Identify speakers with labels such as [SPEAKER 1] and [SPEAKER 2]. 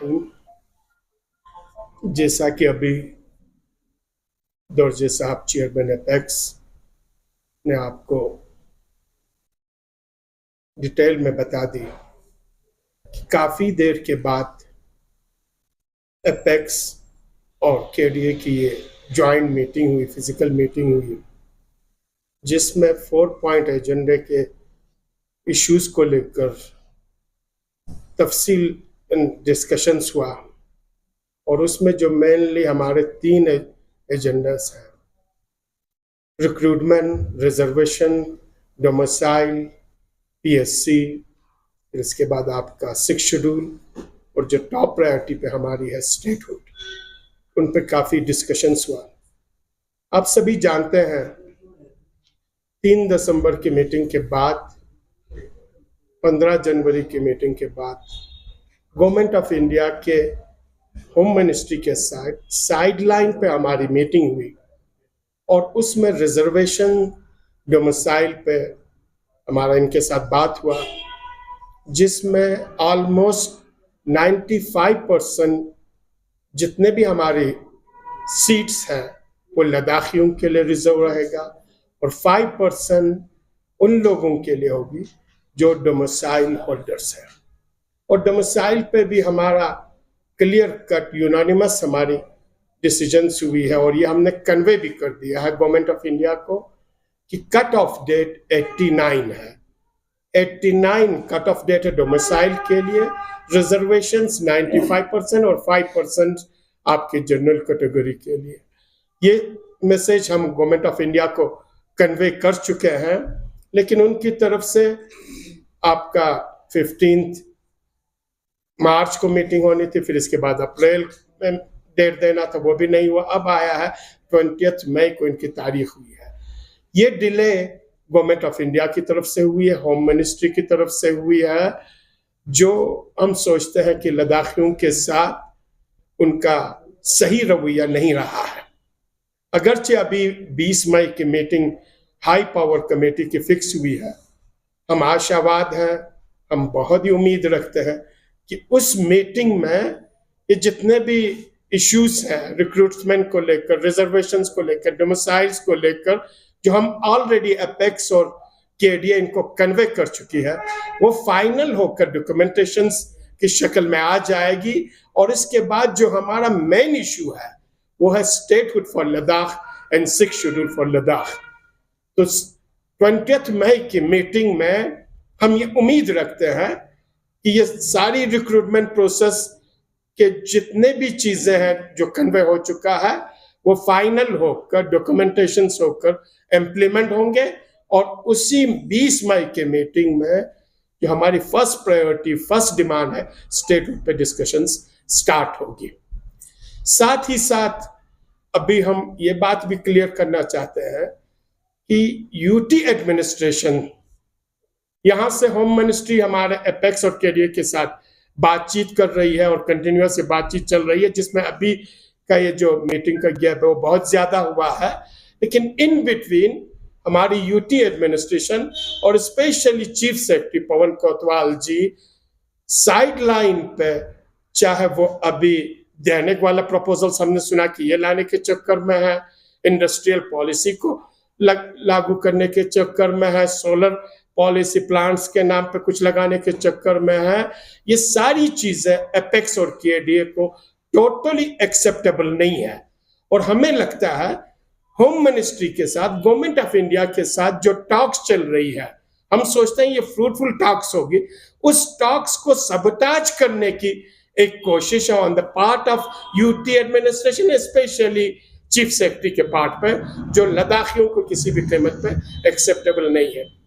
[SPEAKER 1] रहीम। जैसा कि अभी दोरजे साहब चेयरमैन एपेक्स ने आपको डिटेल में बता दी कि काफ़ी देर के बाद एपेक्स और केडीए की ये जॉइंट मीटिंग हुई, फिजिकल मीटिंग हुई, जिसमें 4 पॉइंट एजेंडे के इश्यूज को लेकर तफसील डिस्कशंस हुआ और उसमें जो मेनली हमारे 3 एजेंडास हैं, रिक्रूटमेंट, रिजर्वेशन, डोमिसाइल, पीएससी, फिर इसके बाद आपका 6 शेड्यूल और जो टॉप प्रायोरिटी पे हमारी है स्टेटहुड, उन पे काफ़ी डिस्कशंस हुआ। आप सभी जानते हैं 3 दिसंबर की मीटिंग के बाद, 15 जनवरी की मीटिंग के बाद गवर्नमेंट ऑफ इंडिया के होम मिनिस्ट्री के साइडलाइन पे हमारी मीटिंग हुई और उसमें रिजर्वेशन, डोमिसाइल पे हमारा इनके साथ बात हुआ, जिसमें ऑलमोस्ट 95% जितने भी हमारी सीट्स हैं वो लद्दाखियों के लिए रिजर्व रहेगा और 5% उन लोगों के लिए होगी जो डोमिसाइल होल्डर्स हैं। और डोमिसाइल पे भी हमारा क्लियर कट यूनानिमस हमारी डिसीजंस हुई है और ये हमने कन्वे भी कर दिया है गवर्नमेंट ऑफ इंडिया को कि कट ऑफ डेट 89 है। 89 कट ऑफ डेट है डोमिसाइल के लिए, रिजर्वेशंस 95% और 5% आपके जनरल कैटेगरी के लिए। ये मैसेज हम गवर्नमेंट ऑफ इंडिया को कन्वे कर चुके हैं, लेकिन उनकी तरफ से आपका 15 मार्च को मीटिंग होनी थी, फिर इसके बाद अप्रैल में डेट देना था, वो भी नहीं हुआ। अब आया है 20 मई को इनकी तारीख हुई है। ये डिले गवर्नमेंट ऑफ इंडिया की तरफ से हुई है, होम मिनिस्ट्री की तरफ से हुई है, जो हम सोचते हैं कि लद्दाखियों के साथ उनका सही रवैया नहीं रहा है। अगरचे अभी 20 मई की मीटिंग हाई पावर कमेटी की फिक्स हुई है, हम आशावाद हैं, हम बहुत ही उम्मीद रखते हैं कि उस मीटिंग में ये जितने भी इश्यूज हैं रिक्रूटमेंट को लेकर, रिजर्वेशंस को लेकर, डोमिसाइल्स को लेकर, जो हम ऑलरेडी एपेक्स और केडीए इनको कन्वे कर चुकी है, वो फाइनल होकर डॉक्यूमेंटेशंस की शक्ल में आ जाएगी। और इसके बाद जो हमारा मेन इशू है वो है statehood for Ladakh and 6 schedule for Ladakh. तो 20 मई की मीटिंग में हम ये उम्मीद रखते हैं कि ये सारी रिक्रूटमेंट प्रोसेस के जितने भी चीजें हैं जो कन्वे हो चुका है वो फाइनल होकर, डॉक्यूमेंटेशंस होकर इम्प्लीमेंट होंगे और उसी 20 मई के मीटिंग में जो हमारी फर्स्ट प्रायोरिटी, फर्स्ट डिमांड है, स्टेटहुड पे डिस्कशंस स्टार्ट होगी। साथ ही साथ अभी हम ये बात भी क्लियर करना चाहते हैं कि यूटी एडमिनिस्ट्रेशन, यहाँ से होम मिनिस्ट्री हमारे एपेक्स और केडीए के साथ बातचीत कर रही है और कंटिन्यूअस से बातचीत चल रही है, जिसमें अभी का ये जो मीटिंग का गैप है वो बहुत ज्यादा हुआ है। लेकिन इन बिटवीन हमारी यूटी एडमिनिस्ट्रेशन और specially chief secretary Pawan Kotwal जी साइडलाइन पे, चाहे वो अभी दैनिक वाला प्रपोजल्स हमने सुना कि ये लाने के चक्कर में है, इंडस्ट्रियल पॉलिसी को लागू करने के चक्कर में है, सोलर पॉलिसी प्लांट्स के नाम पे कुछ लगाने के चक्कर में है, ये सारी चीजें एपेक्स और केडीए को टोटली एक्सेप्टेबल नहीं है। और हमें लगता है होम मिनिस्ट्री के साथ, गवर्नमेंट ऑफ इंडिया के साथ जो टॉक्स चल रही है, हम सोचते हैं ये फ्रूटफुल टॉक्स होगी। उस टॉक्स को सबटाज करने की एक कोशिश है on the part of UT administration, specially chief secretary के पार्ट पे, जो लद्दाखियों को किसी भी कीमत पे एक्सेप्टेबल नहीं है।